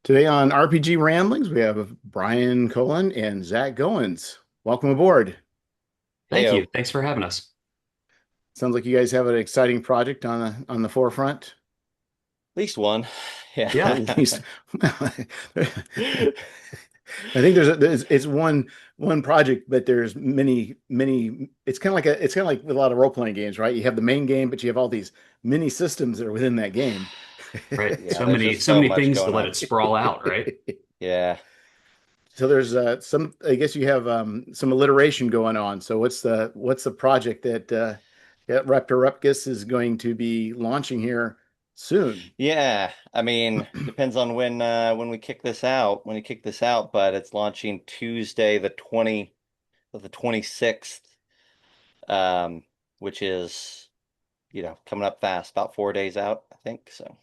Today on RPG Ramblings, we have Brian Cullen and Zach Goins. Welcome aboard. Thank you. Heyo. Thanks for having us. Sounds like you guys have an exciting project on the forefront. At least one. Yeah. At least, I think it's one project, but there's many. It's kind of like with a lot of role playing games, right? You have the main game, but you have all these mini systems that are within that game. Right. Yeah, So there's many, just so so many much things to going let on. it sprawl out, right? Yeah. So there's some, I guess you have some alliteration going on. So what's the project that Raptor Ruckus is going to be launching here soon? Yeah. I mean, depends on when we kick this out, when you kick this out, but it's launching Tuesday the 26th, um, which is, coming up fast, about 4 days out, I think. So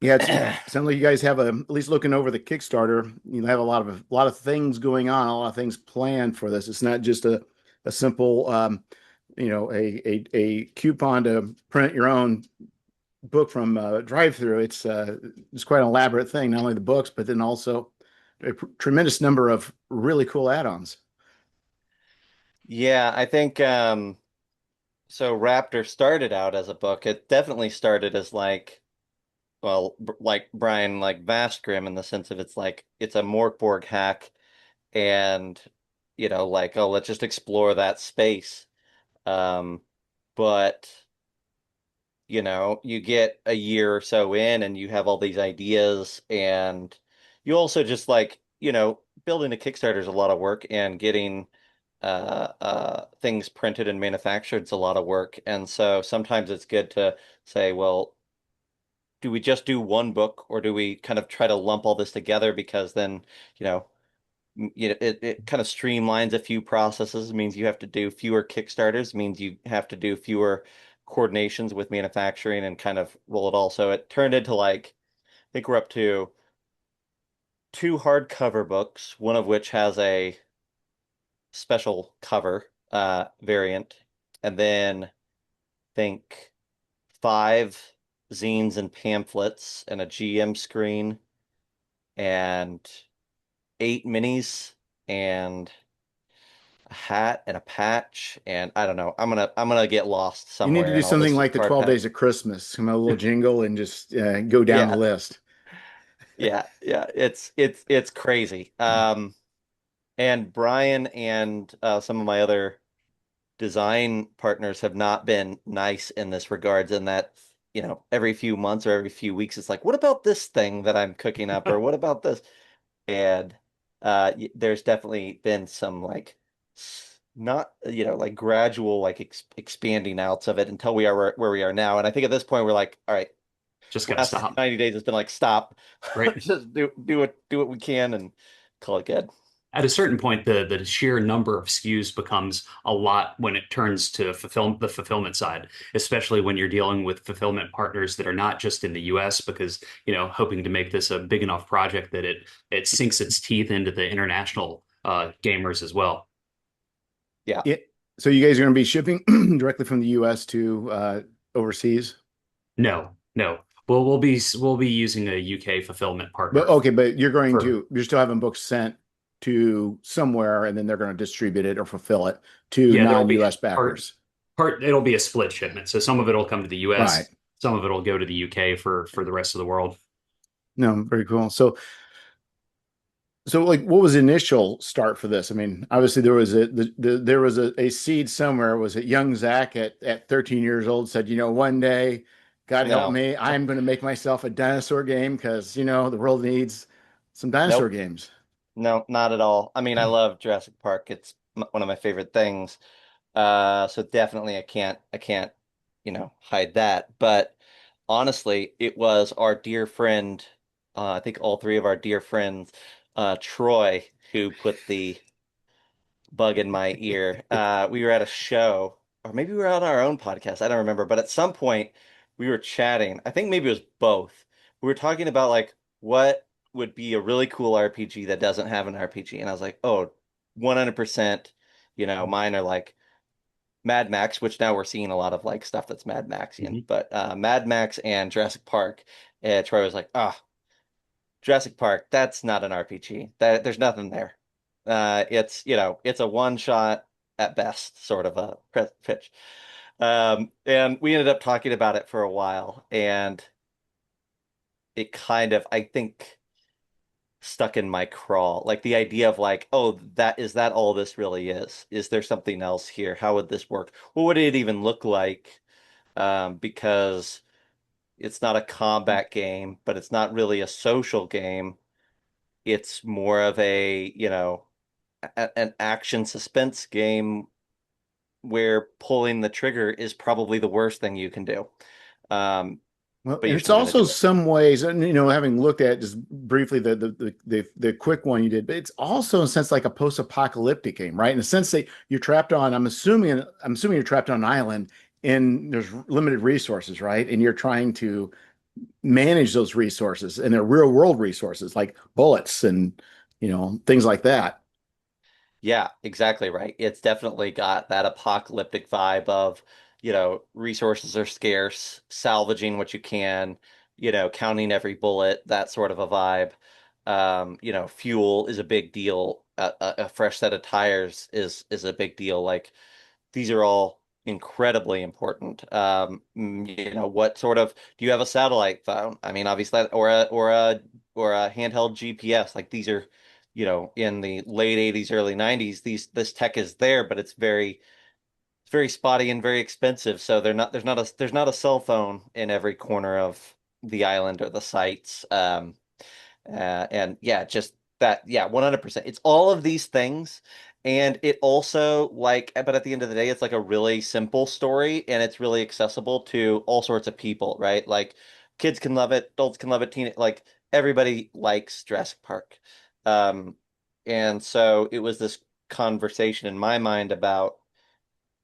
Yeah, it sounds like you guys have at least looking over the Kickstarter, you have a lot of things going on, a lot of things planned for this. It's not just a simple a coupon to print your own book from drive-through. It's quite an elaborate thing, not only the books, but then also a tremendous number of really cool add-ons. yeah, I think so Raptor started out as a book. It definitely started as like Brian, like Vastgrim in the sense of it's a Morkborg hack and like, oh, let's just explore that space. Um, but you get a year or so in and you have all these ideas and you also just like, building a Kickstarter is a lot of work and getting things printed and manufactured is a lot of work. And so sometimes it's good to say, well, do we just do one book or do we kind of try to lump all this together because then, you know, it kind of streamlines a few processes, means you have to do fewer Kickstarters, means you have to do fewer coordinations with manufacturing and kind of roll it all. So it turned into like, I think we're up to two hardcover books, one of which has a special cover variant, and then I think five zines and pamphlets and a GM screen and eight minis and a hat and a patch and I don't know. I'm gonna get lost You need to somewhere do in all something this like the card 12 pack. Days of Christmas, come out a little jingle and just go down the Yeah, list. yeah. It's crazy. And Brian and some of my other design partners have not been nice in this regards, in that, every few months or every few weeks, it's like, what about this thing that I'm cooking up, or what about this? And there's definitely been some like not, like gradual like expanding outs of it until we are where we are now. And I think at this point we're like, all right, Just gotta last stop. 90 days has been like, stop, Right. just do what we can and call it good. At a certain point, the sheer number of SKUs becomes a lot when it turns to the fulfillment side, especially when you're dealing with fulfillment partners that are not just in the US, because, hoping to make this a big enough project that it sinks its teeth into the international gamers as well. Yeah. It, so you guys are going to be shipping directly from the US to overseas? No, no. We'll be using a UK fulfillment But partner okay, but for you're still having books sent to somewhere and then they're going to distribute it or fulfill it to yeah, there'll be non-US part backers. part it'll be a split shipment. So some of it'll come to the Right. US, some of it'll go to the UK for the rest of the world. No, very cool. So like what was the initial start for this? I mean, obviously there was there was a seed somewhere. Was it young Zach at 13 years old said, one day, God help No. me, I'm going to make myself a dinosaur game because, the world needs some dinosaur Nope. games. No, not at all. I mean, I love Jurassic Park. It's one of my favorite things. So definitely I can't, hide that. But honestly, it was our dear friend, I think all three of our dear friends, Troy, who put the bug in my ear. We were at a show, or maybe we were on our own podcast. I don't remember. But at some point, we were chatting. I think maybe it was both. We were talking about like what would be a really cool RPG that doesn't have an RPG, and I was like, oh, 100%. Mine are like Mad Max, which now we're seeing a lot of like stuff that's Mad Maxian, Mhm. but Mad Max and Jurassic Park. And Troy was like, "Ah, Jurassic Park, that's not an RPG. There's nothing there. It's it's a one shot at best, sort of a pitch." And we ended up talking about it for a while, and it kind of, I think, stuck in my craw. Like the idea of like, oh, that all this really is? Is there something else here? How would this work? What would it even look like? Because it's not a combat game, but it's not really a social game. It's more of a, an action suspense game where pulling the trigger is probably the worst thing you can do. Um, Well, but and you're it's still going to also do it. some ways, and having looked at just briefly the quick one you did, but it's also in a sense like a post-apocalyptic game, right? In a sense that you're trapped on, I'm assuming you're trapped on an island and there's limited resources, right? And you're trying to manage those resources and they're real world resources like bullets and things like that. Yeah, exactly right. It's definitely got that apocalyptic vibe of, resources are scarce, salvaging what you can, counting every bullet, that sort of a vibe. Fuel is a big deal. A fresh set of tires is a big deal. Like these are all incredibly important. What sort of do you have a satellite phone? I mean, obviously, or a handheld GPS. Like these are, in the late 80s, early 90s, this tech is there, but it's very spotty and very expensive. So there's not a cell phone in every corner of the island or the sites. And yeah, just that, yeah, 100%. It's all of these things. And it also like, but at the end of the day, it's like a really simple story and it's really accessible to all sorts of people, right? Like kids can love it, adults can love it, like everybody likes Jurassic Park. Um, and so it was this conversation in my mind about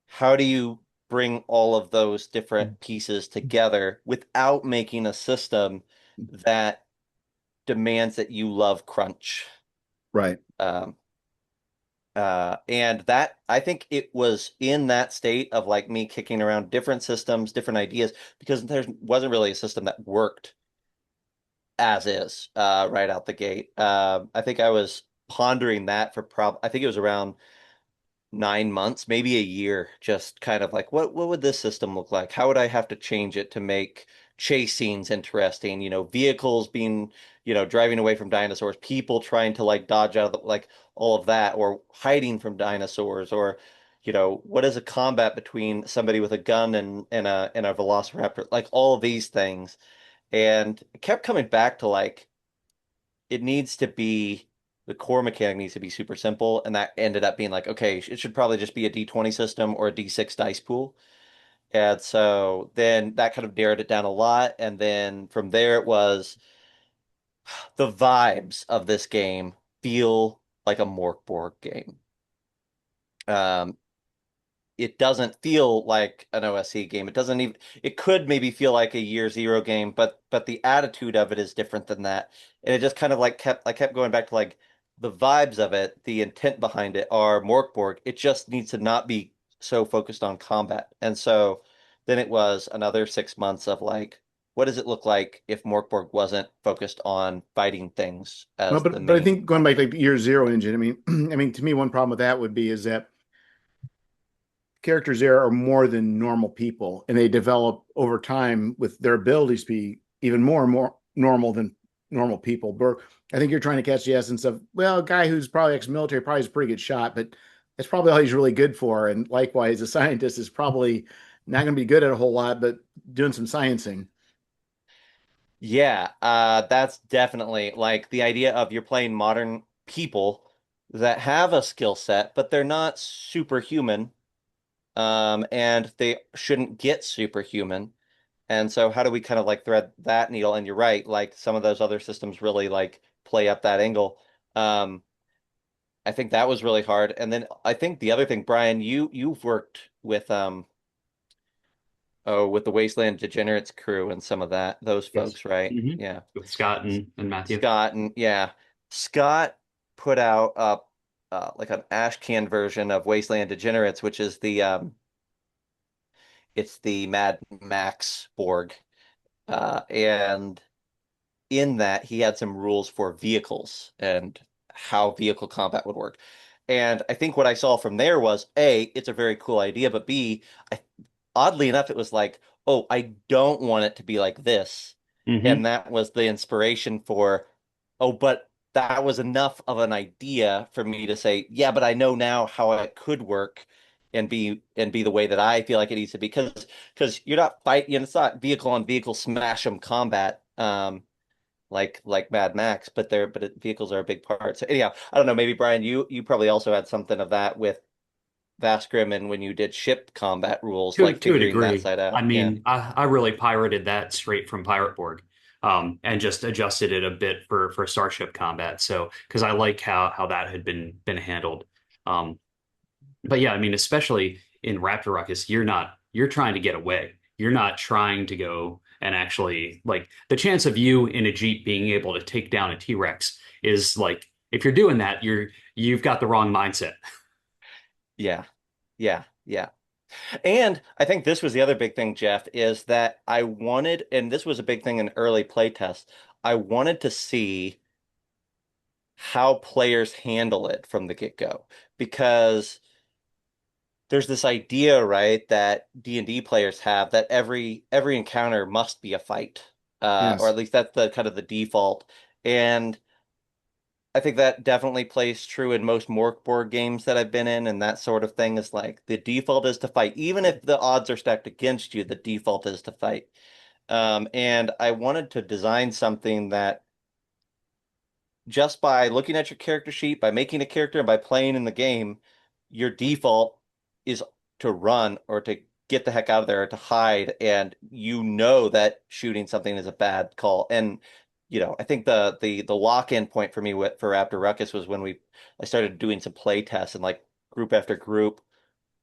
how do you bring all of those different pieces together without making a system that demands that you love crunch. Right. Um, and that I think it was in that state of like me kicking around different systems, different ideas, because there wasn't really a system that worked as is right out the gate. I think I was pondering that for I think it was around 9 months, maybe a year, just kind of like what would this system look like? How would I have to change it to make chase scenes interesting? Vehicles being, driving away from dinosaurs, people trying to like dodge out of like all of that, or hiding from dinosaurs, or what is a combat between somebody with a gun and a velociraptor? Like all of these things. And it kept coming back to like it needs to be the core mechanic needs to be super simple, and that ended up being like, okay, it should probably just be a D20 system or a D6 dice pool. And so then that kind of narrowed it down a lot, and then from there it was the vibes of this game feel like a Morkborg game. Um, it doesn't feel like an OSE game. It doesn't even it could maybe feel like a Year Zero game, but the attitude of it is different than that. And it just kind of like kept going back to like the vibes of it, the intent behind it are Morkborg. It just needs to not be so focused on combat. And so then it was another 6 months of like, what does it look like if Morkborg wasn't focused on fighting things Well, as the but I main. think going back to like the year zero engine, I mean, I mean, to me, one problem with that would be is that characters there are more than normal people, and they develop over time with their abilities to be even more and more normal than normal people. But I think you're trying to catch the essence of, well, a guy who's probably ex-military probably is a pretty good shot, but that's probably all he's really good for. And likewise, a scientist is probably not going to be good at a whole lot, but doing some sciencing. Yeah, that's definitely like the idea of you're playing modern people that have a skill set, but they're not superhuman, and they shouldn't get superhuman. And so how do we kind of like thread that needle? And you're right, like some of those other systems really like play up that angle. Um, I think that was really hard. And then I think the other thing, Brian, you've worked with the Wasteland Degenerates crew and some of those Yes. folks, right? Hmm. Yeah. With Scott and Matthew. Scott and yeah, Scott put out like an ash can version of Wasteland Degenerates, which is it's the Mad Max Borg, and in that he had some rules for vehicles and how vehicle combat would work. And I think what I saw from there was A, it's a very cool idea, but B, oddly enough, it was like, oh, I don't want it to be like this. Hmm. And that was the inspiration for, oh, but that was enough of an idea for me to say, yeah, but I know now how it could work and be the way that I feel like it needs to be because you're not fighting, it's not vehicle on vehicle smash 'em combat. Like Mad Max, but vehicles are a big part. So anyhow, I don't know. Maybe Brian, you probably also had something of that with Vasgrim and when you did ship combat rules, like To a figuring that degree. side I out. Yeah, mean, I really pirated that straight from Pirate Borg, and just adjusted it a bit for Starship combat. So because I like how that had been handled. Um, but yeah, I mean, especially in Raptor Ruckus, you're trying to get away. You're not trying to go and actually like the chance of you in a Jeep being able to take down a T-Rex is like if you're doing that, you've got the wrong mindset. yeah, yeah. And I think this was the other big thing, Jeff, is that I wanted, and this was a big thing in early playtests, I wanted to see how players handle it from the get-go because there's this idea, right, that D&D players have that every encounter must be a fight, or Yes. at least that's the kind of the default. And I think that definitely plays true in most Mork board games that I've been in, and that sort of thing is like the default is to fight, even if the odds are stacked against you. The default is to fight. And I wanted to design something that just by looking at your character sheet, by making a character, and by playing in the game, your default is to run or to get the heck out of there or to hide, and you know that shooting something is a bad call. And I think the lock-in point for me for Raptor Ruckus was when I started doing some play tests and like group after group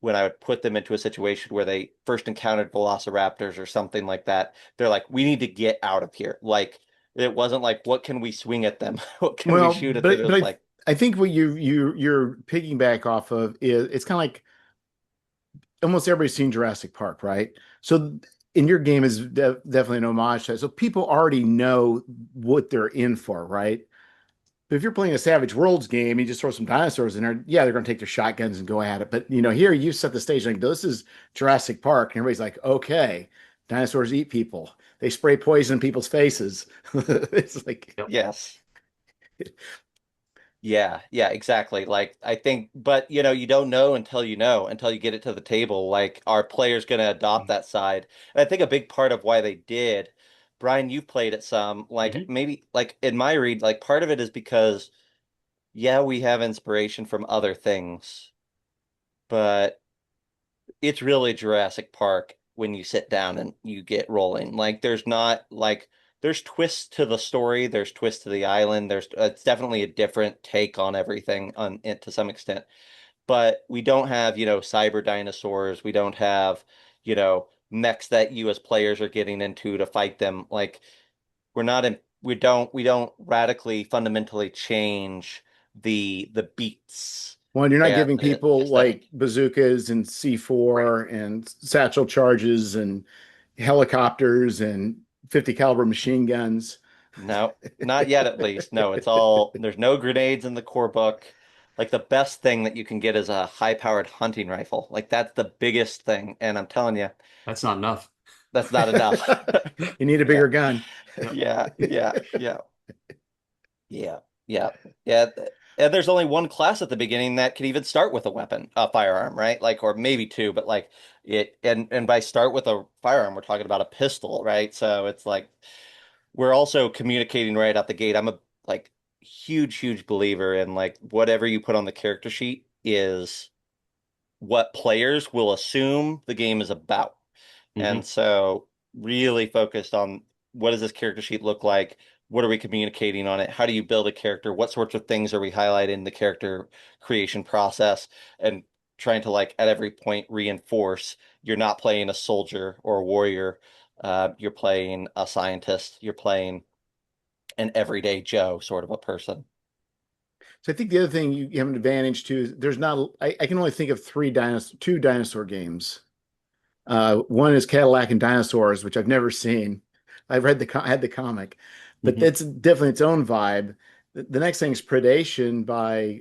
when I would put them into a situation where they first encountered velociraptors or something like that, they're like, we need to get out of here. Like it wasn't like, what can we swing at them? What can we Well, shoot at them? It but was like, I think what you're piggyback off of is it's kind of like almost everybody's seen Jurassic Park, right? So in your game is definitely an homage to that. So people already know what they're in for, right? But if you're playing a Savage Worlds game, you just throw some dinosaurs in there. Yeah, they're going to take their shotguns and go at it. But here you set the stage like this is Jurassic Park, and everybody's like, okay, dinosaurs eat people. They spray poison in people's faces. It's like, Yep. yes. Yeah, exactly. Like I think, but you don't know until until you get it to the table. Like, are players going to adopt that side? And I think a big part of why they did, Brian, you've played it some, like Hmm. maybe like in my read, like part of it is because, yeah, we have inspiration from other things, but it's really Jurassic Park when you sit down and you get rolling. Like there's not like there's twists to the story, there's twists to the island. There's it's definitely a different take on everything on it to some extent. But we don't have, cyber dinosaurs. We don't have, mechs that you as players are getting into to fight them. Like we're not in we don't radically fundamentally change the beats one, you're not and giving the people like aesthetic. bazookas and Right. C4 and satchel charges and helicopters and 50 caliber machine guns. No, not yet at least. No, there's no grenades in the core book. Like the best thing that you can get is a high-powered hunting rifle. Like that's the biggest thing. And I'm telling you, That's not enough. that's not enough. You need a Yeah, bigger gun. Yep. yeah, yeah, yeah, yeah. And there's only one class at the beginning that can even start with a weapon, a firearm, right? Like, or maybe two, but like and by start with a firearm, we're talking about a pistol, right? So it's like we're also communicating right out the gate. I'm a like huge believer in like whatever you put on the character sheet is what players will assume the game is about. And Hmm. so really focused on what does this character sheet look like? What are we communicating on it? How do you build a character? What sorts of things are we highlighting in the character creation process? And trying to like at every point reinforce you're not playing a soldier or a warrior. You're playing a scientist. You're playing an everyday Joe sort of a person. So I think the other thing you have an advantage too is there's not, I can only think of two dinosaur games. One is Cadillac and Dinosaurs, which I've never seen. I've had the comic, but Hmm. it's definitely its own vibe. The next thing is Predation by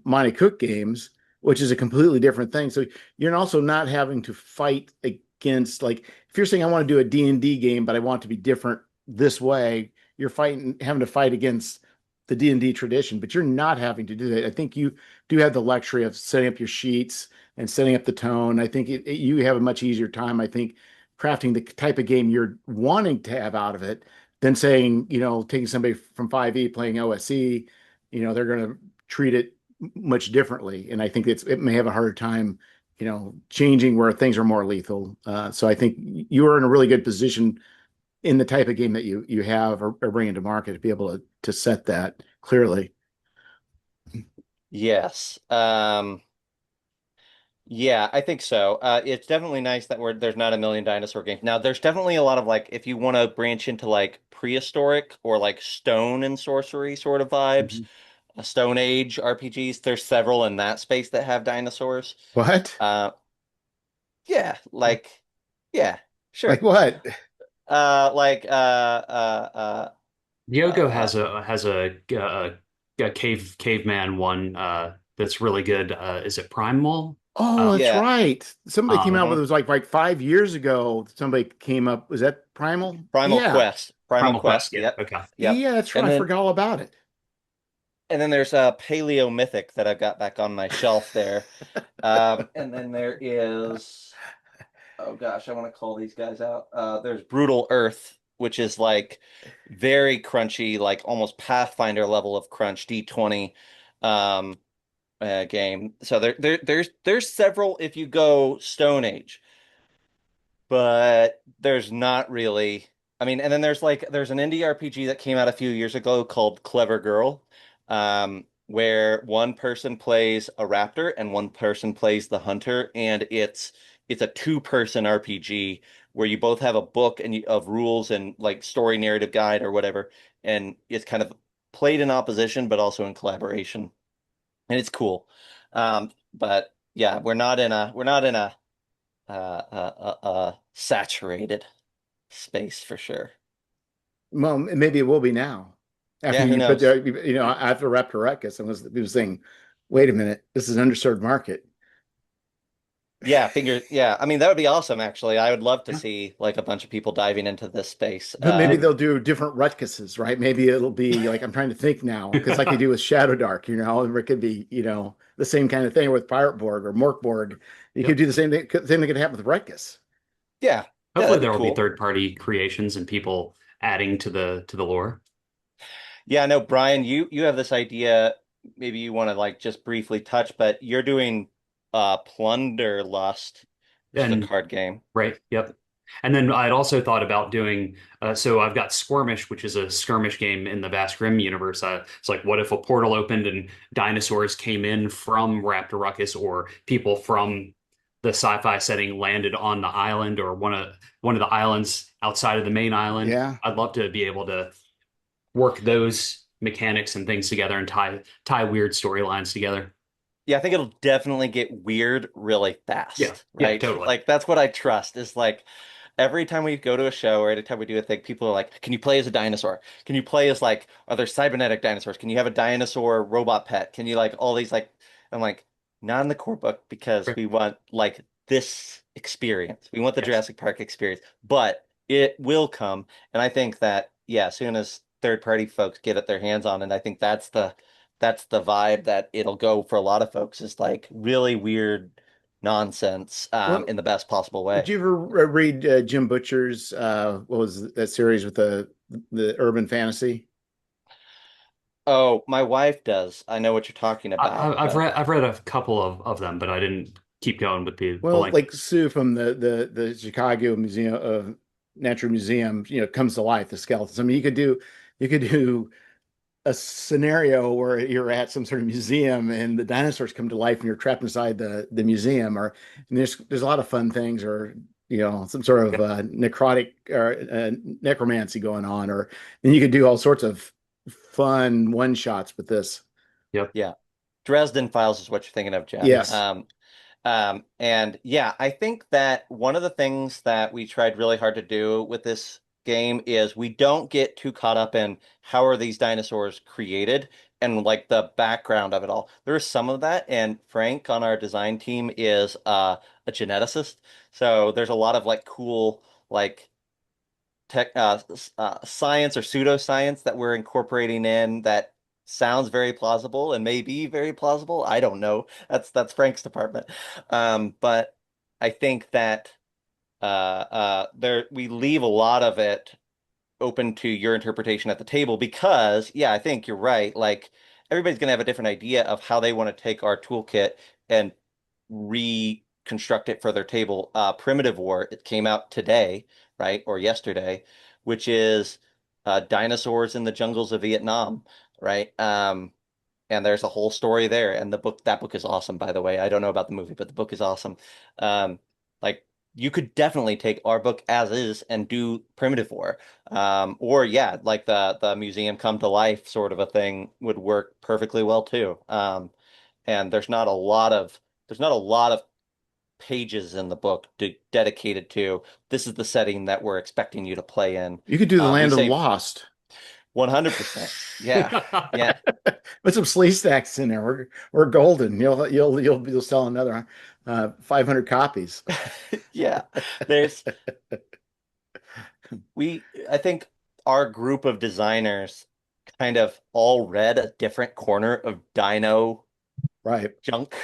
Monte Cook Games, which is a completely different thing. So you're also not having to fight against, like, if you're saying I want to do a D&D game, but I want it to be different this way, you're having to fight against the D&D tradition, but you're not having to do that. I think you do have the luxury of setting up your sheets and setting up the tone. I think you have a much easier time, I think, crafting the type of game you're wanting to have out of it than saying, taking somebody from 5e playing OSE, they're going to treat it much differently. And I think it may have a harder time, changing where things are more lethal. So I think you are in a really good position in the type of game that you have or bringing to market to be able to set that clearly. Yes. Yeah, I think so. It's definitely nice that there's not a million dinosaur games. Now, there's definitely a lot of like, if you want to branch into like prehistoric or like stone and sorcery sort of vibes, Mhm. Stone Age RPGs, there's several in that space that have dinosaurs. What? Uh, yeah, yeah, Like sure. what? Like, Yogo uh, has a caveman one that's really good. Is it Primal? Oh, Uh, that's yeah, right. Somebody came out hmm with it was like 5 years ago. Somebody came up. Was that Primal? Primal Yeah. Quest, Primal Primal Quest. Quest. Yeah. Yep, Okay. yep. Yeah, that's right. And I then forgot all about it. and then there's Paleo Mythic that I've got back on my shelf there. And then there is, oh gosh, I want to call these guys out. There's Brutal Earth, which is like very crunchy, like almost Pathfinder level of crunch, D20 um, game. So there's several if you go Stone Age, but there's not really. I mean, and then there's an indie RPG that came out a few years ago called Clever Girl, where one person plays a raptor and one person plays the hunter, and it's a two-person RPG where you both have a book of rules and like story narrative guide or whatever, and it's kind of played in opposition but also in collaboration, and it's cool. But yeah, we're not in a saturated space for sure. Well, maybe it will be now. After Yeah, who you put knows? there, after Raptor Ruckus, and was saying, wait a minute, this is an underserved market. Yeah, yeah. I mean, that would be awesome, actually. I would love to Yeah. see like a bunch of people diving into this space. But maybe they'll do different Rutkuses, right? Maybe it'll be like I'm trying to think now, because like they do with Shadow Dark, or it could be, the same kind of thing with Pirate Borg or Morkborg. You could Yep. do the same thing could happen with Rutkus. Yeah, yeah, Hopefully that'd be there will be cool. third-party creations and people adding to the lore. Yeah, no, Brian, you have this idea. Maybe you want to like just briefly touch, but you're doing Plunder Lust, which is a And card game. right, yep. And then I'd also thought about doing so I've got Skirmish, which is a skirmish game in the Vast Grimm universe. It's like what if a portal opened and dinosaurs came in from Raptor Ruckus or people from the sci-fi setting landed on the island or one of the islands outside of the main island. Yeah. I'd love to be able to work those mechanics and things together and tie weird storylines together. Yeah, I think it'll definitely get weird really Yeah, fast, yeah, right? totally. Like that's what I trust is like every time we go to a show or every time we do a thing, people are like, "Can you play as a dinosaur? Can you play as like are there cybernetic dinosaurs? Can you have a dinosaur robot pet? Can you like all these like?" I'm like, "Not in the core book because Right. we want like this experience. We want the Yes. Jurassic Park experience, but it will come." And I think that yeah, as soon as third party folks get it their hands on, and I think that's the vibe that it'll go for a lot of folks is like really weird nonsense Well, in the best possible did way. you ever read Jim Butcher's what was that series with the urban fantasy? Oh, my wife does. I know what you're talking about, I've but read a couple of them, but I didn't keep going with the Well, length. like Sue from the Chicago Museum of Natural Museum, comes to life, the skeletons. I mean, you could do a scenario where you're at some sort of museum and the dinosaurs come to life and you're trapped inside the museum, or and there's a lot of fun things, or some sort of necrotic or necromancy going on, or and you could do all sorts of fun one shots with this. Yep. yeah, Dresden Files is what you're thinking of, Jeff. Yes. And yeah, I think that one of the things that we tried really hard to do with this game is we don't get too caught up in how are these dinosaurs created and like the background of it all. There's some of that, and Frank on our design team is a geneticist, so there's a lot of like cool like tech science or pseudoscience that we're incorporating in that sounds very plausible and may be very plausible. I don't know. That's Frank's department. But I think that there we leave a lot of it open to your interpretation at the table because, yeah, I think you're right. Like everybody's gonna have a different idea of how they want to take our toolkit and reconstruct it for their table. Primitive War, it came out today, right, or yesterday, which is dinosaurs in the jungles of Vietnam, right? And there's a whole story there. And that book is awesome, by the way. I don't know about the movie, but the book is awesome. Um, like you could definitely take our book as is and do Primitive War. Or yeah, like the museum come to life sort of a thing would work perfectly well too. And there's not a lot of pages in the book dedicated to this is the setting that we're expecting you to play in. You could do the We Land of the say Lost. 100%. Yeah. Yeah. Put some sleeve stacks in there. We're golden. You'll sell another 500 copies. Yeah. There's I think our group of designers kind of all read a different corner of dino Right. junk.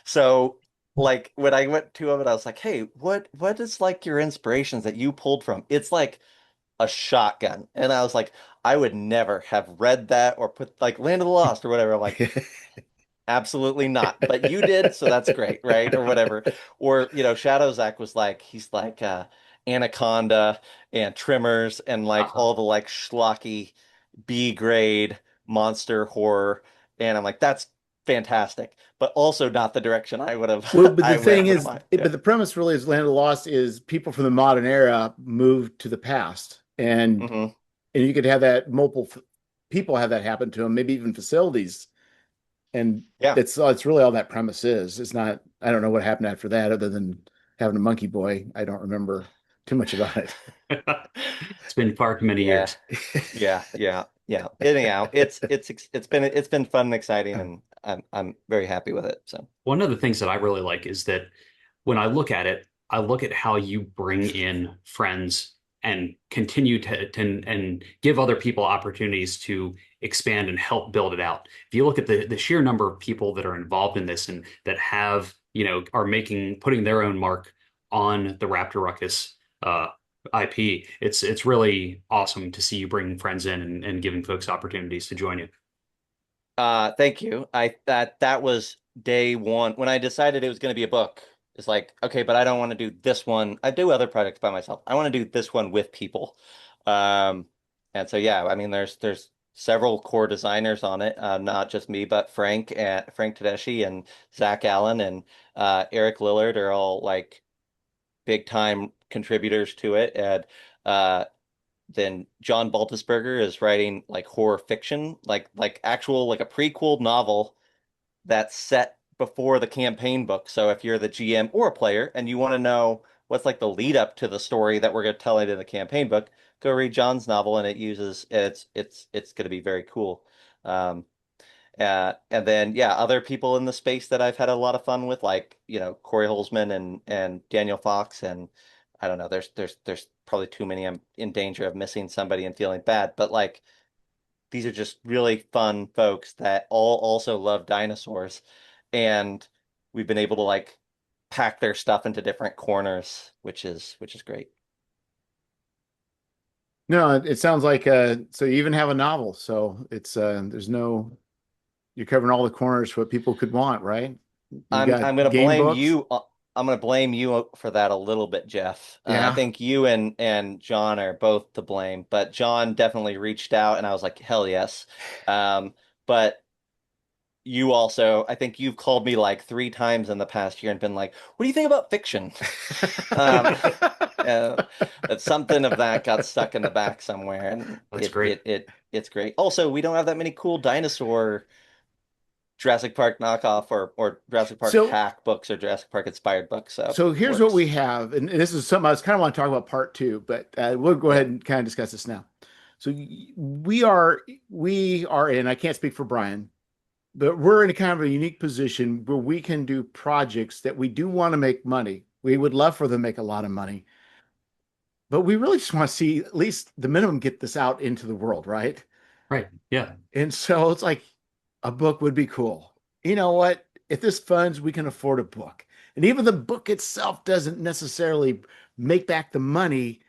So like when I went to him and I was like, "Hey, what is like your inspirations that you pulled from?" It's like a shotgun. And I was like, I would never have read that or put like Land of the Lost or whatever. I'm like, absolutely not. But you did, so that's great, right? Or whatever. Or, Shadow Zach was like, he's like Anaconda and Trimmers and like Uh-huh. all the like schlocky B grade monster horror. And I'm like, that's fantastic. But also not the direction I would Well, have but the I would thing have in is, mind. Yeah. but the premise really is Land of the Lost is people from the modern era moved to the past, Hmm. and you could have that people have that happen to them, maybe even facilities, and Yeah. it's really all that premise is. It's not. I don't know what happened after that, other than having a monkey boy. I don't remember too much about it. It's been far too many Yeah. years. Yeah, yeah, yeah. Anyhow, it's been fun and exciting, and I'm very happy with it. So, One of the things that I really like is that when I look at it, I look at how you bring in friends and continue to and give other people opportunities to expand and help build it out. If you look at the sheer number of people that are involved in this and that have, are putting their own mark on the Raptor Ruckus IP, it's really awesome to see you bringing friends in and giving folks opportunities to join you. thank you. That was day one when I decided it was going to be a book. It's like, okay, but I don't want to do this one. I do other projects by myself. I want to do this one with people. Um, and so yeah, I mean, there's several core designers on it, not just me, but Frank Tedeschi and Zach Allen and Eric Lillard are all like big time contributors to it. And uh, then John Baltusberger is writing like horror fiction, like actual like a prequel novel that's set before the campaign book. So if you're the GM or a player and you want to know what's like the lead up to the story that we're going to tell it in the campaign book, go read John's novel and it's going to be very cool. Um, and then yeah, other people in the space that I've had a lot of fun with, like Corey Holzman and Daniel Fox, and I don't know. There's probably too many. I'm in danger of missing somebody and feeling bad, but like these are just really fun folks that all also love dinosaurs, and we've been able to like pack their stuff into different corners, which is great. No, it sounds like so you even have a novel, so it's there's no you're covering all the corners for what people could want, right? You I'm got I'm gonna game blame books. you. I'm gonna blame you for that a little bit, Jeff. I Yeah. think you and John are both to blame, but John definitely reached out, and I was like, hell yes. But you also, I think you've called me like 3 times in the past year and been like, "What do you think about fiction?" Um, that something of that got stuck in the back somewhere, and That's it great. it it it's great. Also, we don't have that many cool dinosaur Jurassic Park knockoff or Jurassic Park So hack books or Jurassic Park inspired books. So so here's what we works. have, and this is something I was kind of want to talk about part two, but we'll go Yeah. ahead and kind of discuss this now. So we are in, I can't speak for Brian, but we're in a kind of a unique position where we can do projects that we do want to make money. We would love for them to make a lot of money, but we really just want to see at least the minimum get this out into the world, right? Right. Yeah. And so it's like a book would be cool. You know what? If this funds, we can afford a book. And even the book itself doesn't necessarily make back the money.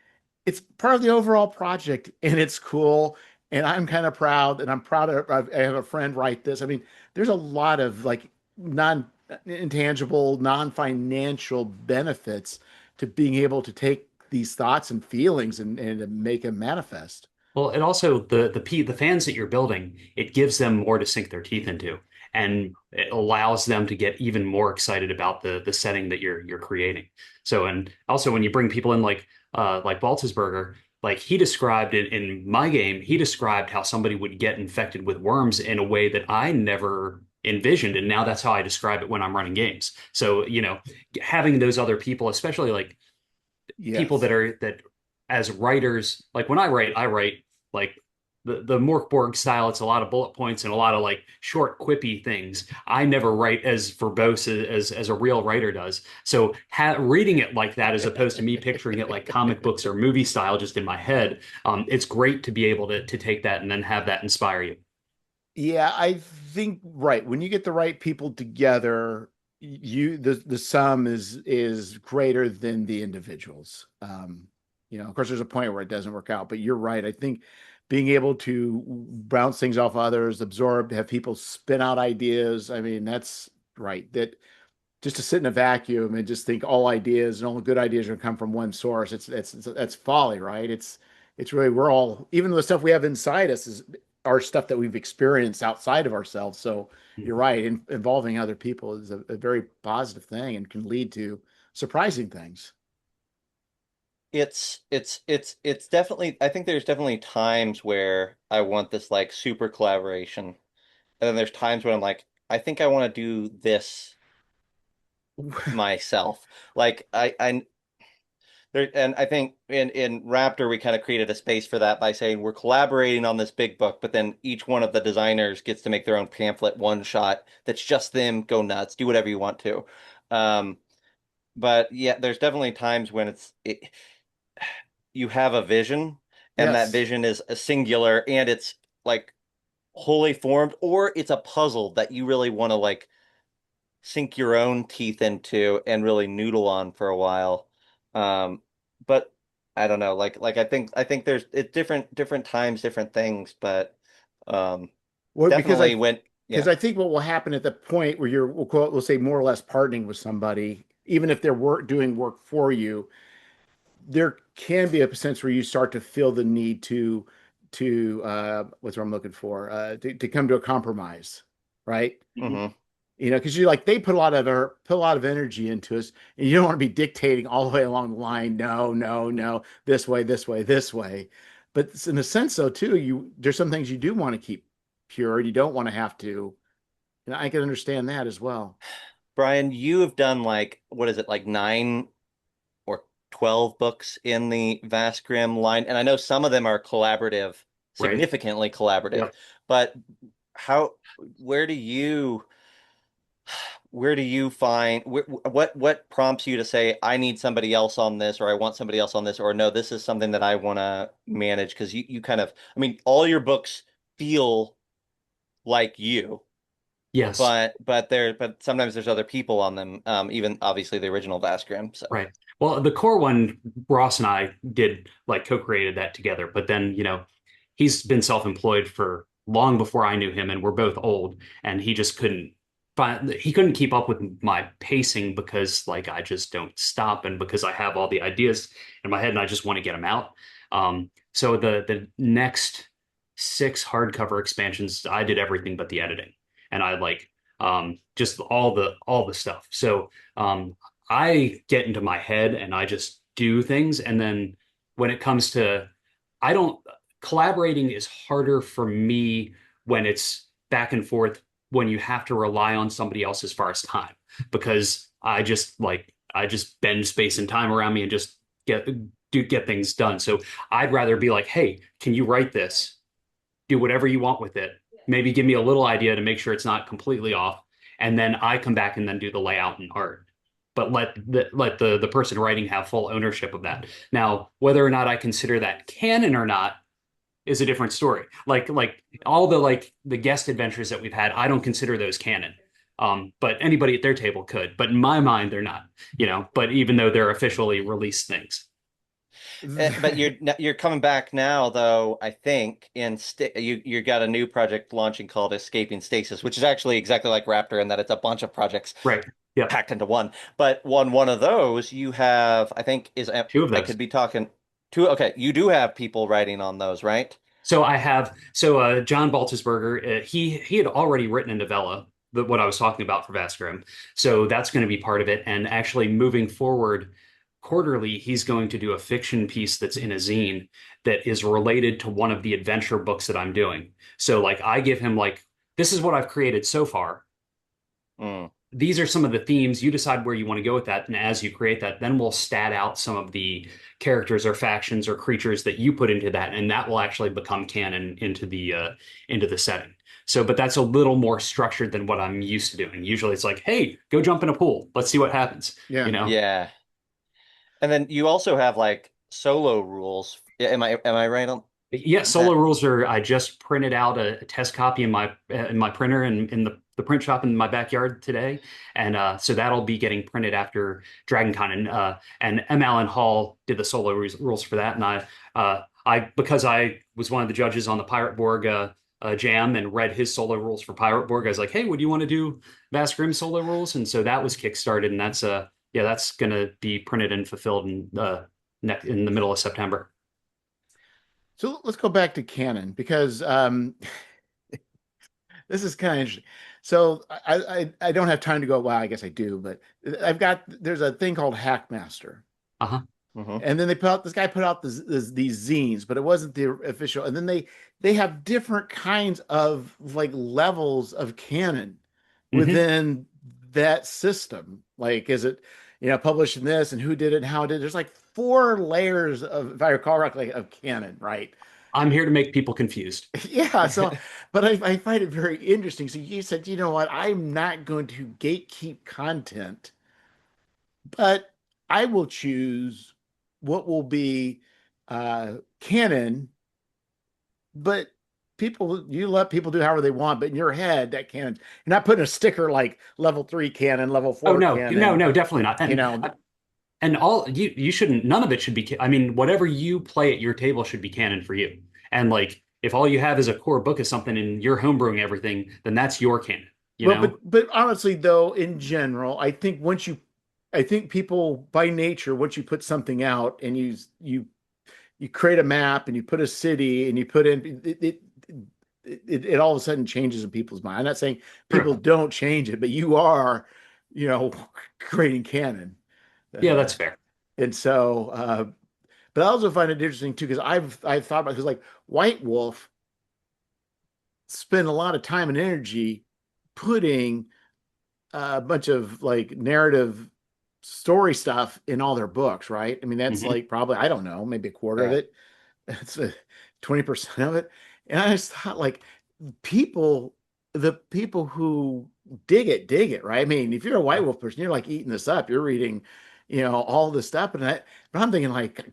It's part of the overall project and it's cool. And I'm kind of proud and I'm proud of, I have a friend write this. I mean, there's a lot of like non intangible, non-financial benefits to being able to take these thoughts and feelings and make them manifest. Well, it also the fans that you're building, it gives them more to sink their teeth into, and it allows them to get even more excited about the setting that you're creating. So, and also when you bring people in like Baltusberger, like he described it in my game, he described how somebody would get infected with worms in a way that I never envisioned, and now that's how I describe it when I'm running games. So, having those other people, especially like people Yes. that as writers, like when I write like the Morkborg style. It's a lot of bullet points and a lot of like short quippy things. I never write as verbose as a real writer does. So reading it like that, as opposed to me picturing it like comic books or movie style just in my head, it's great to be able to take that and then have that inspire you. Yeah, I think right. When you get the right people together, the sum is greater than the individuals. Of course, there's a point where it doesn't work out, but you're right. I think being able to bounce things off others, absorb, have people spin out ideas. I mean, that's right. That just to sit in a vacuum and just think all ideas and all good ideas are going to come from one source. That's folly, right? It's really we're all even the stuff we have inside us is our stuff that we've experienced outside of ourselves. So you're right. Involving other people is a very positive thing and can lead to surprising things. It's definitely, I think there's definitely times where I want this like super collaboration. And then there's times when I'm like, I think I want to do this myself. Like I there, and I think in Raptor we kind of created a space for that by saying we're collaborating on this big book, but then each one of the designers gets to make their own pamphlet one shot that's just them, go nuts, do whatever you want to. Um, but yeah, there's definitely times when you have a vision and that Yes. vision is a singular and it's like wholly formed, or it's a puzzle that you really want to like sink your own teeth into and really noodle on for a while. Um, but I don't know, like I think there's it's different times, different things, but um Well, definitely when because yeah. I think what will happen at the point where we'll say more or less partnering with somebody, even if they're doing work for you, there can be a sense where you start to feel the need to what's what I'm looking for to come to a compromise, right? Hmm. Because you're like they put a lot of energy into us, and you don't want to be dictating all the way along the line. No, no, no, this way, this way, this way. But in a sense, though, too, there's some things you do want to keep pure. You don't want to have to. I can understand that as well. Brian, you have done like what is it, like 9 or 12 books in the Vast line, and I know some of them are collaborative, Right. significantly collaborative, Yep. but how where do you find what prompts you to say I need somebody else on this or I want somebody else on this or no, this is something that I want to manage because you kind of, I mean, all your books feel like you, Yes. but sometimes there's other people on them, even obviously the original Vastgrim. So Right. Well, the core one, Ross and I did like co-created that together. But then, he's been self-employed for long before I knew him, and we're both old, and he couldn't keep up with my pacing because like I just don't stop, and because I have all the ideas in my head and I just want to get them out. So the next 6 hardcover expansions, I did everything but the editing, and I like just all the stuff. So I get into my head and I just do things. And then when it comes to, I don't, collaborating is harder for me when it's back and forth when you have to rely on somebody else as far as time, because I just bend space and time around me and just get get things done. So I'd rather be like, hey, can you write this? Do whatever you want with it. Maybe give me a little idea to make sure it's not completely off, and then I come back and then do the layout and art. But let the person writing have full ownership of that. Now, whether or not I consider that canon or not is a different story. Like all the the guest adventures that we've had, I don't consider those canon. But anybody at their table could. But in my mind, they're not. But even though they're officially released things. But you're coming back now, though. I think you got a new project launching called Escaping Stasis, which is actually exactly like Raptor in that it's a bunch of projects Right. Yeah. packed into one. But one of those you have, I think, is Two of I those. could be talking two. Okay, you do have people writing on those, right? John Baltusberger, he had already written a novella, what I was talking about for Vasgrim. So that's going to be part of it. And actually moving forward quarterly, he's going to do a fiction piece that's in a zine that is related to one of the adventure books that I'm doing. So like I give him this is what I've created so far. Mm. These are some of the themes. You decide where you want to go with that. And as you create that, then we'll stat out some of the characters or factions or creatures that you put into that. And that will actually become canon into the setting. So, but that's a little more structured than what I'm used to doing. Usually it's like, hey, go jump in a pool. Let's see what happens. Yeah. Yeah. And then you also have like solo rules. Am I right on Yeah, solo that? rules are. I just printed out a test copy in my printer in the print shop in my backyard today, and so that'll be getting printed after DragonCon, and M. Allen Hall did the solo rules for that, and I because I was one of the judges on the Pirate Borg jam and read his solo rules for Pirate Borg. I was like, hey, would you want to do Vast Grimm solo rules? And so that was kickstarted, and that's gonna be printed and fulfilled in the middle of September. So let's go back to canon because this is kind of interesting. So I don't have time to go. Well, I guess I do, but there's a thing called Hackmaster, Uh-huh. Hmm. and then this guy put out these zines, but it wasn't the official. And then they have different kinds of like levels of canon Hmm. within that system. Like, is it published in this and who did it and how it did it? There's like four layers of, if I recall correctly, of canon, right? I'm here to make people confused. Yeah, so but I find it very interesting. So you said, you know what, I'm not going to gatekeep content, but I will choose what will be canon, but you let people do however they want, but in your head, that canon, you're not putting a sticker like level 3 canon, level Oh 4 no, no, canon, no, definitely not. you know. And all you shouldn't. None of it should be. I mean, whatever you play at your table should be canon for you. And like, if all you have is a core book of something and you're homebrewing everything, then that's your canon. You Well, know? but honestly, though, in general, I think people by nature, once you put something out and you create a map and you put a city and you put in it all of a sudden changes in people's mind. I'm not saying people True. don't change it, but you are, you know, creating canon. Yeah, Uh, that's fair. and so, but I also find it interesting too because I've thought about because like White Wolf spent a lot of time and energy putting a bunch of like narrative story stuff in all their books, right? I mean, that's Hmm. like probably, I don't know, maybe a quarter of Yeah. it. It's 20% of it. And I just thought like people, the people who dig it, right? I mean, if you're a White Wolf person, you're like eating this up. You're reading, all this stuff. But I'm thinking like,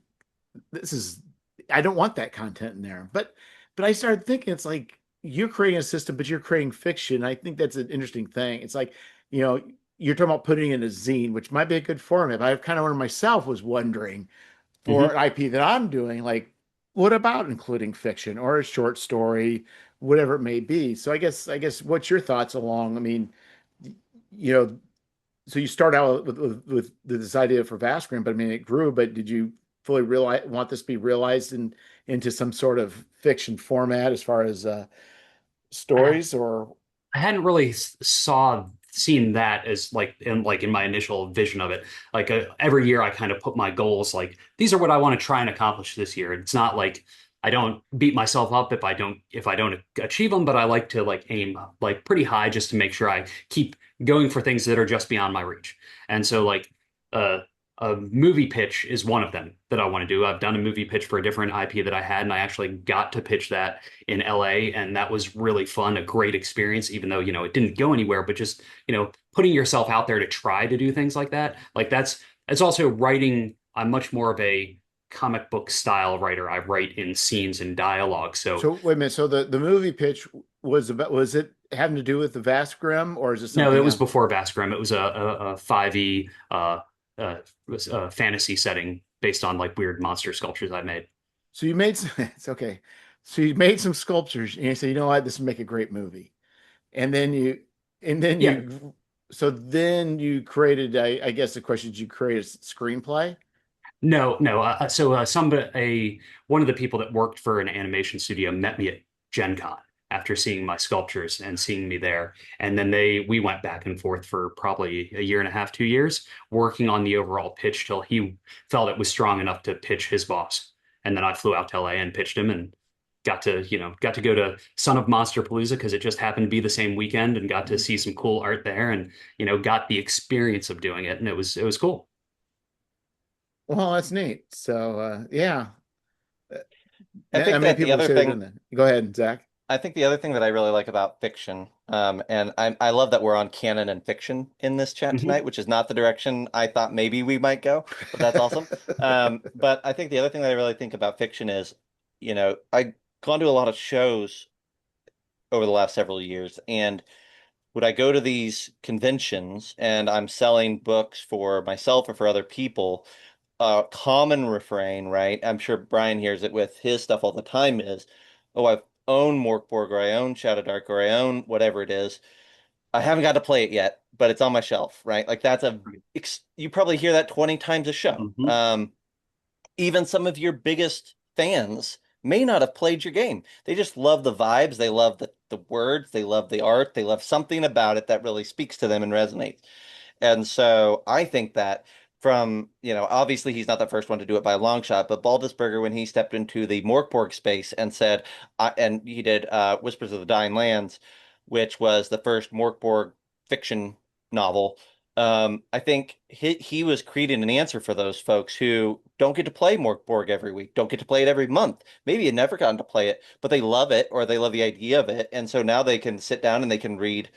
this is, I don't want that content in there. But I started thinking it's like you're creating a system, but you're creating fiction. I think that's an interesting thing. It's like, you know, you're talking about putting in a zine, which might be a good format. But I kind of myself was wondering for Hmm. an IP that I'm doing, like, what about including fiction or a short story, whatever it may be? So I guess what's your thoughts along? I mean, you know, so you start out with this idea for Vaskram, but I mean it grew, but did you fully realize want this to be realized into some sort of fiction format as far as I, stories or I hadn't really seen that as in my initial vision of it. Like every year, I kind of put my goals like these are what I want to try and accomplish this year. It's not like I don't beat myself up if I don't achieve them, but I like to like aim like pretty high just to make sure I keep going for things that are just beyond my reach. And so like uh, a movie pitch is one of them that I want to do. I've done a movie pitch for a different IP that I had, and I actually got to pitch that in LA, and that was really fun, a great experience, even though, it didn't go anywhere, but just, putting yourself out there to try to do things like that. Like it's also writing. I'm much more of a comic book style writer. I write in scenes and dialogue. So So wait a minute. So the movie pitch was it having to do with the Vast Grim, or is it no, it something was else? before Vasgrim. It was a 5e fantasy setting based on like weird monster sculptures I made. So you made some, it's okay. So you made some sculptures and you said, you know what, this would make a great movie. And then and then Yeah, then you created, I guess the question is you created a screenplay? no, no. So somebody, one of the people that worked for an animation studio met me at Gen Con after seeing my sculptures and seeing me there, and then we went back and forth for probably a year and a half, 2 years, working on the overall pitch till he felt it was strong enough to pitch his boss, and then I flew out to LA and pitched him and got to go to Son of Monster Palooza because it just happened to be the same weekend and got to see some cool art there and got the experience of doing it and it was cool. Well, that's neat. So yeah, Uh, I not think many that the people would other say they're thing doing that. Go ahead, Zach. I think the other thing that I really like about fiction, and I love that we're on canon and fiction in this chat Hmm. tonight, which is not the direction I thought maybe we might go, but that's awesome. But I think the other thing that I really think about fiction is, I've gone to a lot of shows over the last several years, and would I go to these conventions and I'm selling books for myself or for other people, a common refrain, right? I'm sure Brian hears it with his stuff all the time is, oh, I've owned Morkborg or I own Shadow Dark or I own whatever it is. I haven't got to play it yet, but it's on my shelf, right? Like you probably hear that 20 times a show. Hmm. Even some of your biggest fans may not have played your game. They just love the vibes, they love the words, they love the art, they love something about it that really speaks to them and resonates. And so I think that obviously he's not the first one to do it by a long shot, but Baldisberger, when he stepped into the Morkborg space and said, and he did Whispers of the Dying Lands, which was the first Morkborg fiction novel. I think he was creating an answer for those folks who don't get to play Morkborg every week, don't get to play it every month. Maybe had never gotten to play it, but they love it or they love the idea of it. And so now they can sit down and they can read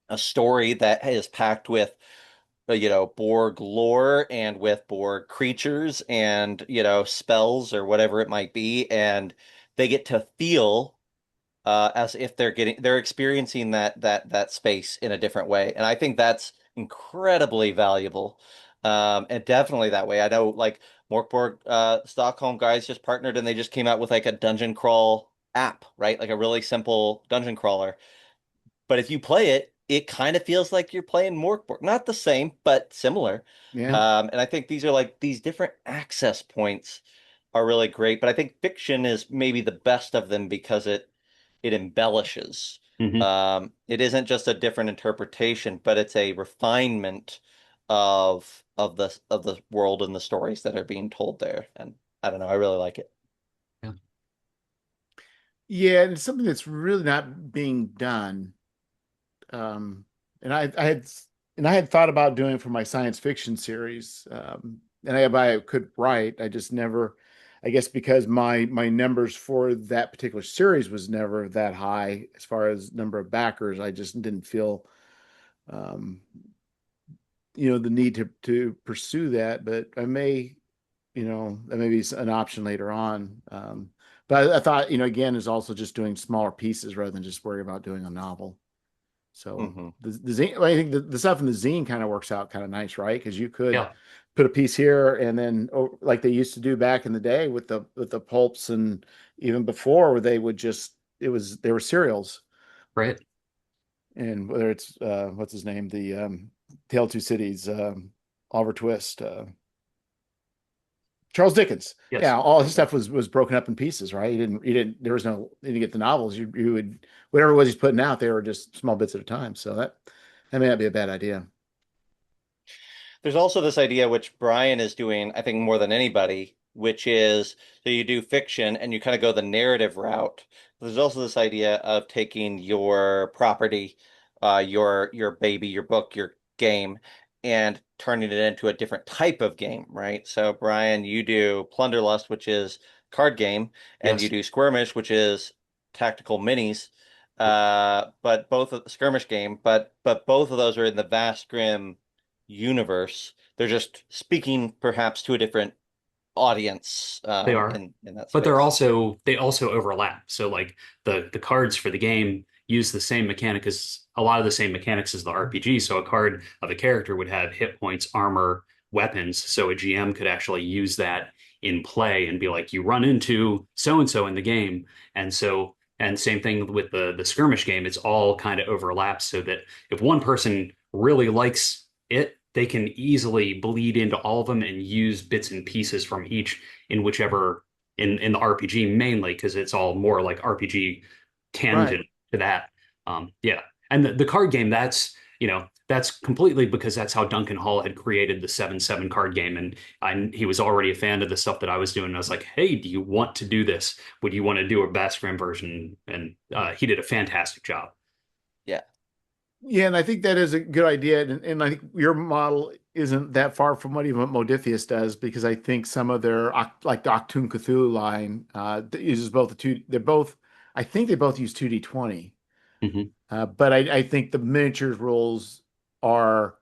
a story that is packed with Borg lore and with Borg creatures and spells or whatever it might be, and they get to feel as if they're experiencing that space in a different way, and I think that's incredibly valuable. And definitely that way. I know like Morkborg Stockholm guys just partnered and they just came out with like a dungeon crawl app, right? Like a really simple dungeon crawler, but if you play it, it kind of feels like you're playing Morkborg. Not the same, but similar. Yeah. And I think these are like these different access points are really great. But I think fiction is maybe the best of them because it embellishes. Hmm. It isn't just a different interpretation, but it's a refinement of the world and the stories that are being told there. And I don't know, I really like it. Yeah. Yeah, and it's something that's really not being done. Um, and I had thought about doing it for my science fiction series. And I could write, I just never, I guess because my numbers for that particular series was never that high as far as number of backers. I just didn't feel um, the need to pursue that. But that may be an option later on. But I thought, again, is also just doing smaller pieces rather than just worry about doing a novel. So Hmm. the zine, well, I think the stuff in the zine kind of works out kind of nice, right? Because you could Yeah. put a piece here and then, oh, like they used to do back in the day with the pulps and even before, where they would just they were serials, Right. and whether it's what's his name, the Tale of Two Cities, Oliver Twist, Charles Dickens. Yes. Yeah, all his stuff was broken up in pieces, right? There was no, you didn't get the novels. You would, whatever it was he's putting out, they were just small bits at a time. So that may not be a bad idea. There's also this idea which Brian is doing, I think, more than anybody. which is so you do fiction and you kind of go the narrative route. There's also this idea of taking your property, your baby, your book, your game, and turning it into a different type of game, right? So Brian, you do Plunderlust, which is card game, and you Yes. do Skirmish, which is tactical minis. But both of the skirmish game, but both of those are in the vast grim universe. They're just speaking perhaps to a different audience They are, in that but space. they also overlap. So like the cards for the game use the same mechanic as a lot of the same mechanics as the RPG. So a card of a character would have hit points, armor, weapons. So a GM could actually use that in play and be like, you run into so and so in the game, and so and same thing with the skirmish game. It's all kind of overlaps so that if one person really likes it, they can easily bleed into all of them and use bits and pieces from each in whichever in the RPG mainly because it's all more like RPG Right. tangent to that. Yeah, and the card game that's completely because that's how Duncan Hall had created the 7-7 card game, and he was already a fan of the stuff that I was doing. And I was like, hey, do you want to do this? Would you want to do a Baskram version? And he did a fantastic job. Yeah. Yeah, and I think that is a good idea, and I think your model isn't that far from what even Modiphius does, because I think some of their like the Octoon Cthulhu line that uses both the two. They're both, I think they both use 2d20, Hmm. but I think the miniatures rules are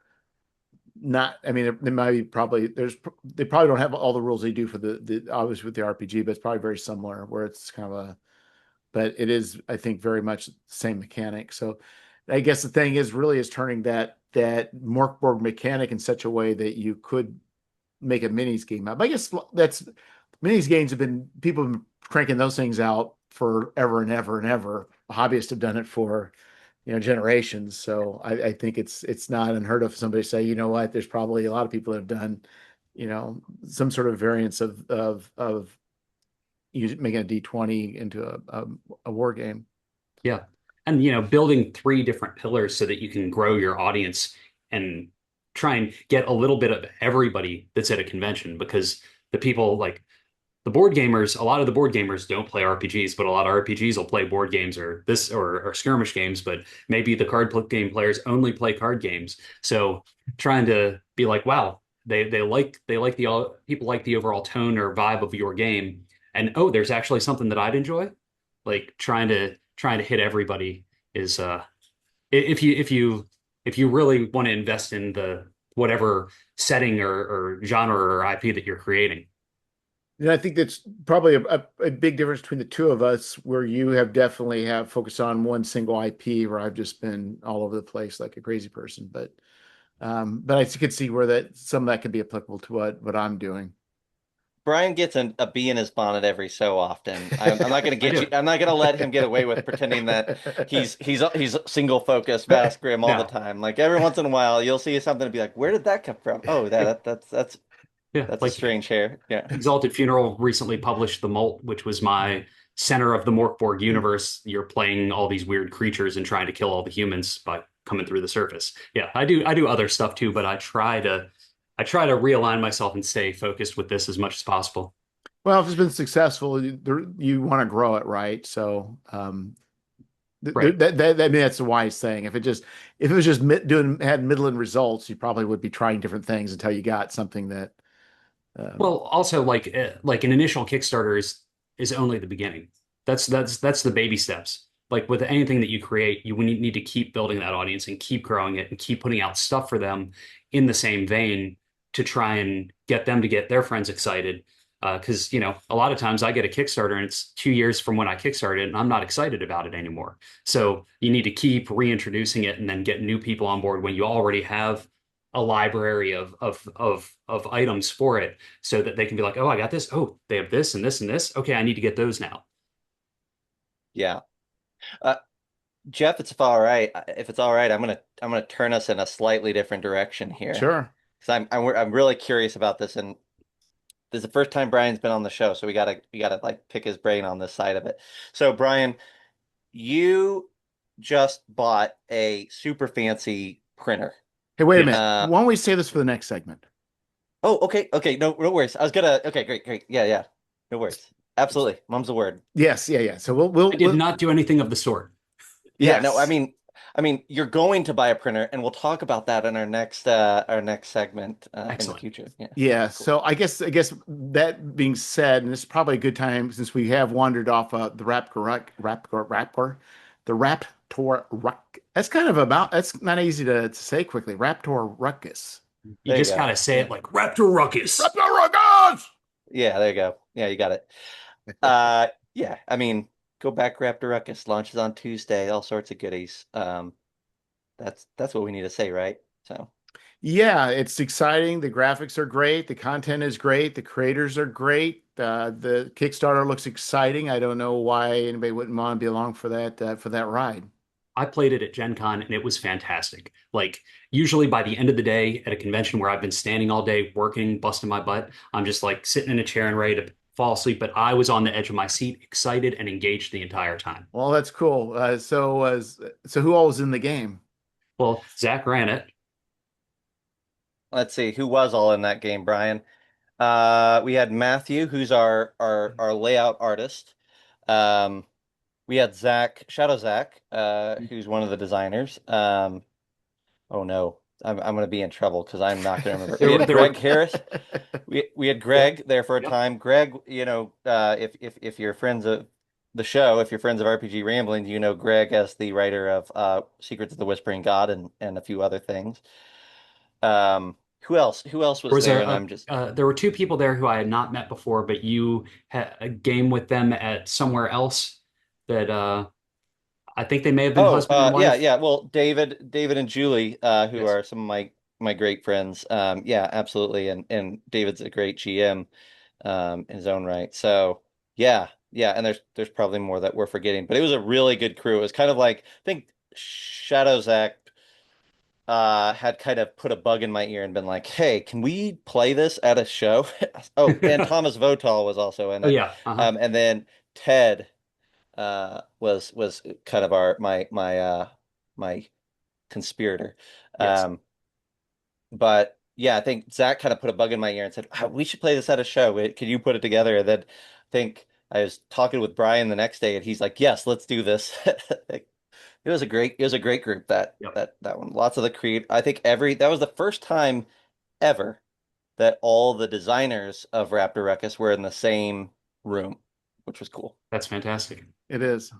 not. I mean, they might be probably they probably don't have all the rules they do for the obviously with the RPG, but it's probably very similar where it's kind of a but it is, I think, very much the same mechanic. So I guess the thing is really is turning that Morkborg mechanic in such a way that you could make a minis game out. But I guess that's minis games have been people have been cranking those things out forever and ever and ever. Hobbyists have done it for generations. So I think it's not unheard of for somebody to say, you know what, there's probably a lot of people that have done, some sort of variance of making a D20 into a war game. Yeah. And building three different pillars so that you can grow your audience and try and get a little bit of everybody that's at a convention because the people like the board gamers, a lot of the board gamers don't play RPGs, but a lot of RPGs will play board games or skirmish games, but maybe the game players only play card games. So trying to be like, wow, they like the people like the overall tone or vibe of your game. And oh, there's actually something that I'd enjoy. Like trying to hit everybody is if you really want to invest in the whatever setting or genre or IP that you're creating. And I think that's probably a big difference between the two of us, where you have definitely have focused on one single IP, where I've just been all over the place like a crazy person. But I could see where that some of that could be applicable to what I'm doing. Brian gets a bee in his bonnet every so often. I'm not going to I get you. do. I'm not going to let him get away with pretending that he's single focused Bass Grim all the No. time. Like every once in a while, you'll see something and be like, "Where did that come from?" Oh, Yeah, that's a like strange hair. Yeah. Exalted Funeral recently published The Molt, which was my center of the Morkborg universe. You're playing all these weird creatures and trying to kill all the humans by coming through the surface. Yeah, I do other stuff too, but I try to realign myself and stay focused with this as much as possible. Well, if it's been successful, you want to grow it, right? So Right. I mean that's a wise thing. If it was just had middling results, you probably would be trying different things until you got something that um, Well, also like an initial Kickstarter is only the beginning. That's the baby steps. Like with anything that you create, you need to keep building that audience and keep growing it and keep putting out stuff for them in the same vein to try and get them to get their friends excited. Because a lot of times I get a Kickstarter and it's 2 years from when I kickstarted and I'm not excited about it anymore. So you need to keep reintroducing it and then get new people on board when you already have a library of items for it so that they can be like, oh, I got this. Oh, they have this and this and this. Okay, I need to get those now. Yeah. Uh, Jeff, if it's all right, I'm gonna turn us in a slightly different direction here sure. because I'm really curious about this, and this is the first time Brian's been on the show, so we gotta like pick his brain on this side of it. So Brian, you just bought a super fancy printer. Hey, wait a Yes. minute. Why don't we say this for the next segment? Oh, okay, okay. No, no worries. I was gonna. Okay, great, great. Yeah, yeah. No worries. Absolutely. Mom's a word. Yes, yeah, yeah. So I did we'll not do anything of the sort. Yeah, no, yes. I mean, you're going to buy a printer, and we'll talk about that in our next segment in the Excellent. future. Yeah, Yeah, cool. so I guess that being said, and this is probably a good time since we have wandered off the Raptor Ruck. That's kind of about that's not easy to say quickly. Raptor Ruckus. You There you just go. gotta say Yeah, it like Raptor Ruckus. Raptor Ruckus! yeah, there you go. Yeah, you got it. Yeah, I mean, go back, Raptor Ruckus launches on Tuesday. All sorts of goodies. That's what we need to say, right? So Yeah, it's exciting. The graphics are great. The content is great. The creators are great. The Kickstarter looks exciting. I don't know why anybody wouldn't want to be along for that ride. I played it at Gen Con and it was fantastic. Like, usually by the end of the day at a convention where I've been standing all day working, busting my butt, I'm just like sitting in a chair and ready to fall asleep. But I was on the edge of my seat, excited and engaged the entire time. Well, that's cool. So who all was in the game? Well, Zach ran it. let's see who was all in that game, Brian. We had Matthew, who's our layout artist. Um, we had Zach, Shadow Zach, who's one of the designers. Oh no, I'm gonna be in trouble because I'm not gonna remember. We had There were, Greg Harris. We had yep, Greg there for a yep. time. Greg, if you're friends of the show, if you're friends of RPG Rambling, you know Greg as the writer of Secrets of the Whispering God and a few other things. Who else? Who else There was was there? And I'm just there were two people there who I had not met before, but you had a game with them at somewhere else that I think they may have been Oh, husband and yeah, wife. yeah. Well, David and Julie, who Yes. are some of my great friends. Yeah, absolutely. And David's a great GM, in his own right. So yeah, yeah. And there's probably more that we're forgetting, but it was a really good crew. It was kind of like I think Shadows Act had kind of put a bug in my ear and been like, "Hey, can we play this at a show?" Oh, and Thomas Votal was also in Oh it. yeah. Uh-huh. And then Ted was kind of my conspirator. Yes. Um, but yeah, I think Zach kind of put a bug in my ear and said, "We should play this at a show. Can you put it together?" And then I think I was talking with Brian the next day, and he's like, "Yes, let's do this." It was a great group Yep. that one. Lots of the create. I think that was the first time ever that all the designers of Raptor Ruckus were in the same room, which was cool. That's fantastic. It is.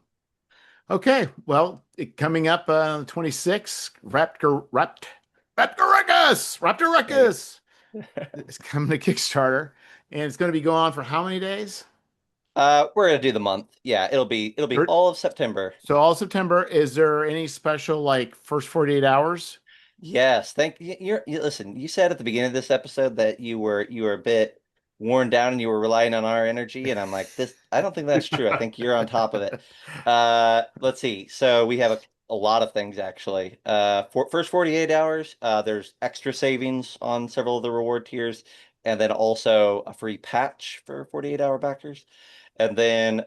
Okay, well, coming up 26, Raptor Ruckus! Raptor There Ruckus! you go. It's coming to Kickstarter, and it's going to be going on for how many days? We're gonna do the month. Yeah, it'll be Or- all of September. So all September. Is there any special like first 48 hours? Yes, listen, you said at the beginning of this episode that you were a bit worn down and you were relying on our energy, and I'm like, this I don't think that's true. I think you're on top of it. Let's see. So we have a lot of things actually. For first 48 hours, there's extra savings on several of the reward tiers, and then also a free patch for 48-hour backers. And then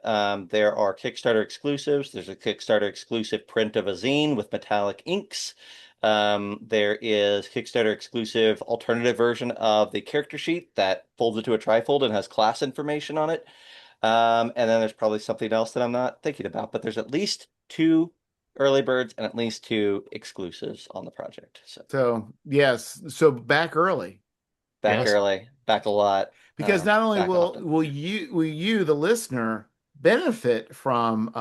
there are Kickstarter exclusives. There's a Kickstarter exclusive print of a zine with metallic inks. There is Kickstarter exclusive alternative version of the character sheet that folds into a trifold and has class information on it. And then there's probably something else that I'm not thinking about, but there's at least two early birds and at least two exclusives on the project. So So yes, so back early back Yes. early, back a lot, because not only back will often. will you the listener benefit from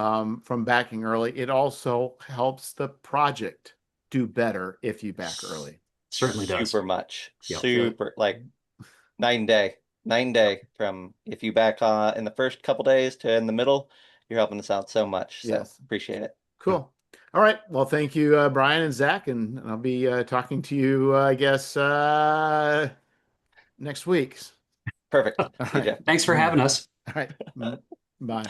backing early, it also helps the project do better if you back early. Certainly does. Super much, Yep. So super like night and day, night and day from if you back in the first couple days to in the middle, you're helping us out so much. So yes, appreciate it. Yep. cool. All right. Well, thank you, Brian and Zach, and I'll be talking to you, I guess, next week. Perfect. All See you, right. Jeff. Thanks for Mm. having us. All right. Mm. Bye.